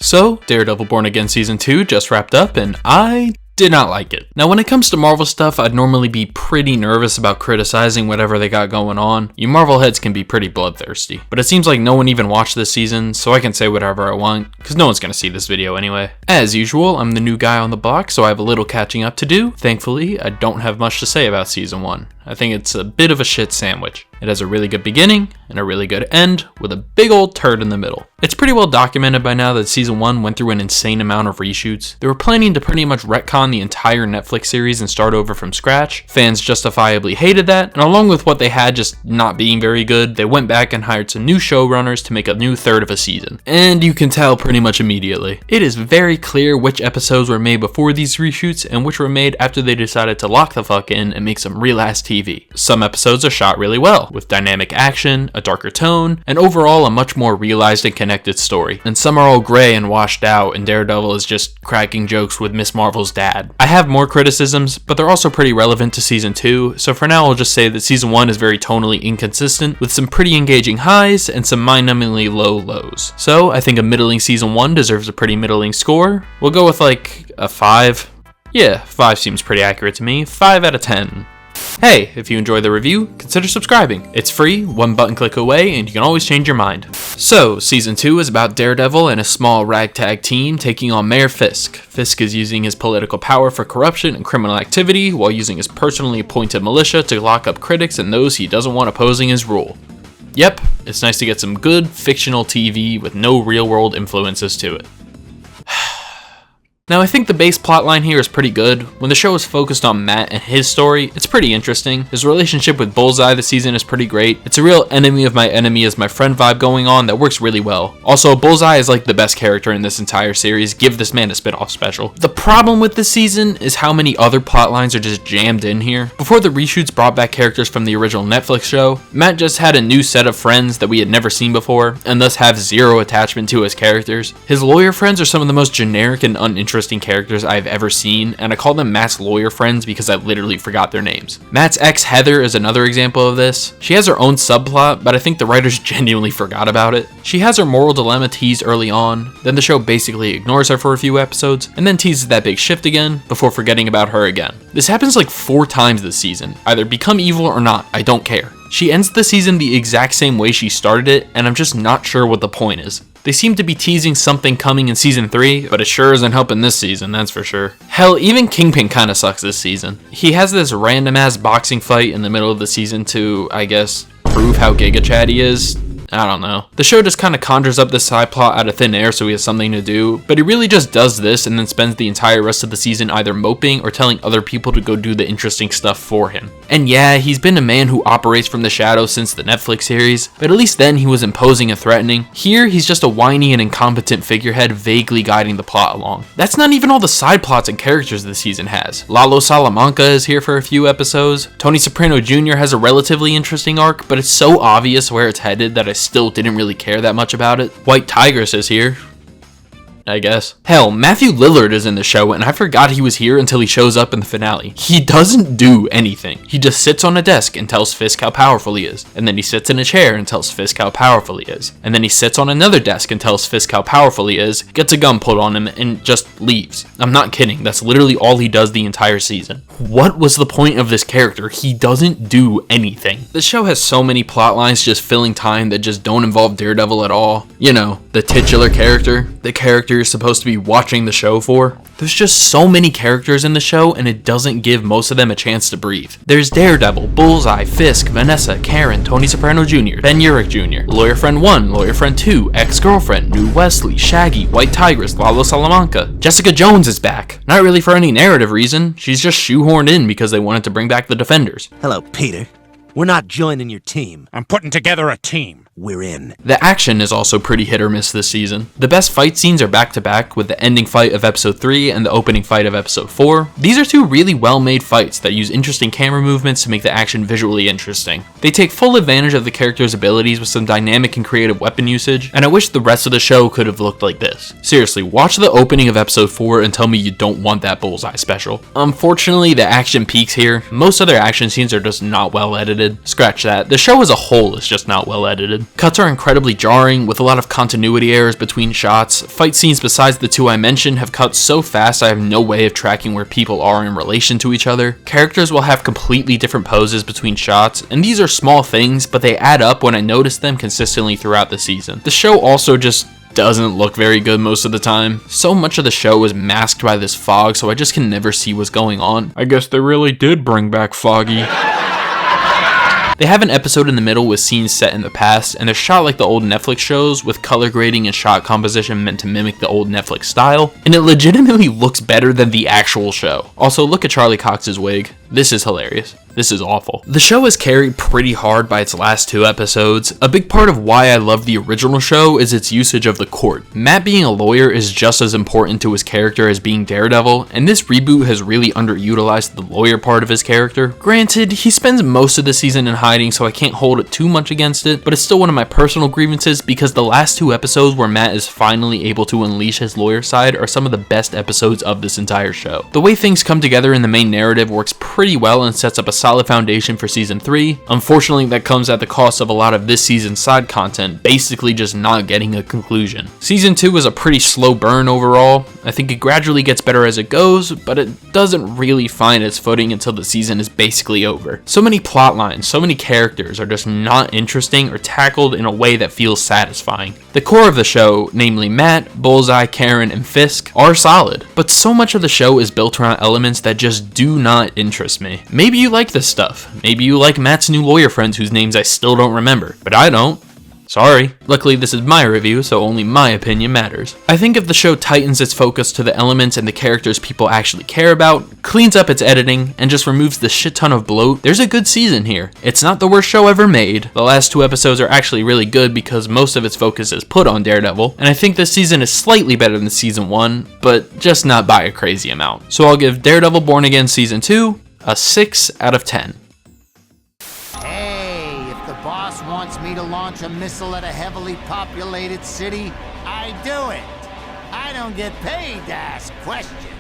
So, Daredevil Born Again Season 2 just wrapped up, and I did not like it. Now, when it comes to Marvel stuff, I'd normally be pretty nervous about criticizing whatever they got going on. You Marvel heads can be pretty bloodthirsty. But it seems like no one even watched this season, so I can say whatever I want, because no one's gonna see this video anyway. As usual, I'm the new guy on the block, so I have a little catching up to do. Thankfully, I don't have much to say about Season 1. I think it's a bit of a shit sandwich. It has a really good beginning and a really good end with a big old turd in the middle. It's pretty well documented by now that Season 1 went through an insane amount of reshoots. They were planning to pretty much retcon the entire Netflix series and start over from scratch. Fans justifiably hated that, and along with what they had just not being very good, they went back and hired some new showrunners to make a new third of a season. And you can tell pretty much immediately. It is very clear which episodes were made before these reshoots and which were made after they decided to lock the fuck in and make some real ass TV. Some episodes are shot really well, with dynamic action, a darker tone, and overall a much more realized and connected story. And some are all gray and washed out, and Daredevil is just cracking jokes with Miss Marvel's dad. I have more criticisms, but they're also pretty relevant to Season 2, so for now I'll just say that Season 1 is very tonally inconsistent, with some pretty engaging highs and some mind-numbingly low lows. So I think a middling Season 1 deserves a pretty middling score. We'll go with like a 5. Yeah, 5 seems pretty accurate to me. 5 out of 10. Hey, if you enjoy the review, consider subscribing. It's free, one button click away, and you can always change your mind. So, Season 2 is about Daredevil and a small ragtag team taking on Mayor Fisk. Fisk is using his political power for corruption and criminal activity, while using his personally appointed militia to lock up critics and those he doesn't want opposing his rule. Yep, it's nice to get some good fictional TV with no real-world influences to it. Now, I think the base plotline here is pretty good. When the show is focused on Matt and his story, it's pretty interesting. His relationship with Bullseye this season is pretty great. It's a real enemy of my enemy is my friend vibe going on that works really well. Also, Bullseye is like the best character in this entire series. Give this man a spin-off special. The problem with this season is how many other plotlines are just jammed in here. Before the reshoots brought back characters from the original Netflix show, Matt just had a new set of friends that we had never seen before, and thus have zero attachment to his characters. His lawyer friends are some of the most generic and uninteresting characters I've ever seen, and I call them Matt's lawyer friends because I literally forgot their names. Matt's ex Heather is another example of this. She has her own subplot, but I think the writers genuinely forgot about it. She has her moral dilemma teased early on, then the show basically ignores her for a few episodes, and then teases that big shift again, before forgetting about her again. This happens like 4 times this season. Either become evil or not, I don't care. She ends the season the exact same way she started it, and I'm just not sure what the point is. They seem to be teasing something coming in Season 3, but it sure isn't helping this season, that's for sure. Hell, even Kingpin kinda sucks this season. He has this random ass boxing fight in the middle of the season to, I guess, prove how Giga Chad he is. I don't know. The show just kind of conjures up this side plot out of thin air so he has something to do, but he really just does this and then spends the entire rest of the season either moping or telling other people to go do the interesting stuff for him. And yeah, he's been a man who operates from the shadows since the Netflix series, but at least then he was imposing and threatening. Here, he's just a whiny and incompetent figurehead vaguely guiding the plot along. That's not even all the side plots and characters this season has. Lalo Salamanca is here for a few episodes. Tony Soprano Jr. has a relatively interesting arc, but it's so obvious where it's headed that I still didn't really care that much about it. White Tigress is here, I guess. Hell, Matthew Lillard is in the show, and I forgot he was here until he shows up in the finale. He doesn't do anything. He just sits on a desk and tells Fisk how powerful he is. And then he sits in a chair and tells Fisk how powerful he is. And then he sits on another desk and tells Fisk how powerful he is, gets a gun pulled on him, and just leaves. I'm not kidding. That's literally all he does the entire season. What was the point of this character? He doesn't do anything. The show has so many plot lines just filling time that just don't involve Daredevil at all. You know, the titular character, the character you're supposed to be watching the show for. There's just so many characters in the show, and it doesn't give most of them a chance to breathe. There's Daredevil, Bullseye, Fisk, Vanessa, Karen, Tony Soprano Jr., Ben Urich Jr., Lawyer Friend 1, Lawyer Friend 2, Ex-Girlfriend, New Wesley, Shaggy, White Tigress, Lalo Salamanca. Jessica Jones is back. Not really for any narrative reason, she's just shoehorned in because they wanted to bring back the Defenders. Hello, Peter. We're not joining your team. I'm putting together a team. We're in. The action is also pretty hit or miss this season. The best fight scenes are back to back with the ending fight of episode 3 and the opening fight of episode 4. These are 2 really well made fights that use interesting camera movements to make the action visually interesting. They take full advantage of the characters' abilities with some dynamic and creative weapon usage, and I wish the rest of the show could have looked like this. Seriously, watch the opening of episode 4 and tell me you don't want that Bullseye special. Unfortunately, the action peaks here. Most other action scenes are just not well edited. Scratch that. The show as a whole is just not well edited. time. Cuts are incredibly jarring, with a lot of continuity errors between shots. Fight scenes besides the two I mentioned have cut so fast I have no way of tracking where people are in relation to each other. Characters will have completely different poses between shots, and these are small things, but they add up when I notice them consistently throughout the season. The show also just doesn't look very good most of the time. So much of the show is masked by this fog, so I just can never see what's going on. I guess they really did bring back Foggy. They have an episode in the middle with scenes set in the past, and they're shot like the old Netflix shows, with color grading and shot composition meant to mimic the old Netflix style, and it legitimately looks better than the actual show. Also, look at Charlie Cox's wig. This is hilarious. This is awful. The show is carried pretty hard by its last 2 episodes. A big part of why I love the original show is its usage of the court. Matt being a lawyer is just as important to his character as being Daredevil, and this reboot has really underutilized the lawyer part of his character. Granted, he spends most of the season in hiding, so I can't hold it too much against it, but it's still one of my personal grievances because the last 2 episodes where Matt is finally able to unleash his lawyer side are some of the best episodes of this entire show. The way things come together in the main narrative works pretty well and sets up a solid foundation for season 3. Unfortunately, that comes at the cost of a lot of this season's side content basically just not getting a conclusion. Season 2 is a pretty slow burn overall. I think it gradually gets better as it goes, but it doesn't really find its footing until the season is basically over. So many plot lines, so many characters are just not interesting or tackled in a way that feels satisfying. The core of the show, namely Matt, Bullseye, Karen, and Fisk, are solid, but so much of the show is built around elements that just do not interest me. Maybe you like this stuff. Maybe you like Matt's new lawyer friends whose names I still don't remember, but I don't. Sorry. Luckily, this is my review, so only my opinion matters. I think if the show tightens its focus to the elements and the characters people actually care about, cleans up its editing, and just removes the shit ton of bloat, there's a good season here. It's not the worst show ever made. The last 2 episodes are actually really good because most of its focus is put on Daredevil, and I think this season is slightly better than season 1, but just not by a crazy amount. So I'll give Daredevil Born Again season 2 a 6 out of 10. Boss wants me to launch a missile at a heavily populated city, I do it. I don't get paid to ask questions.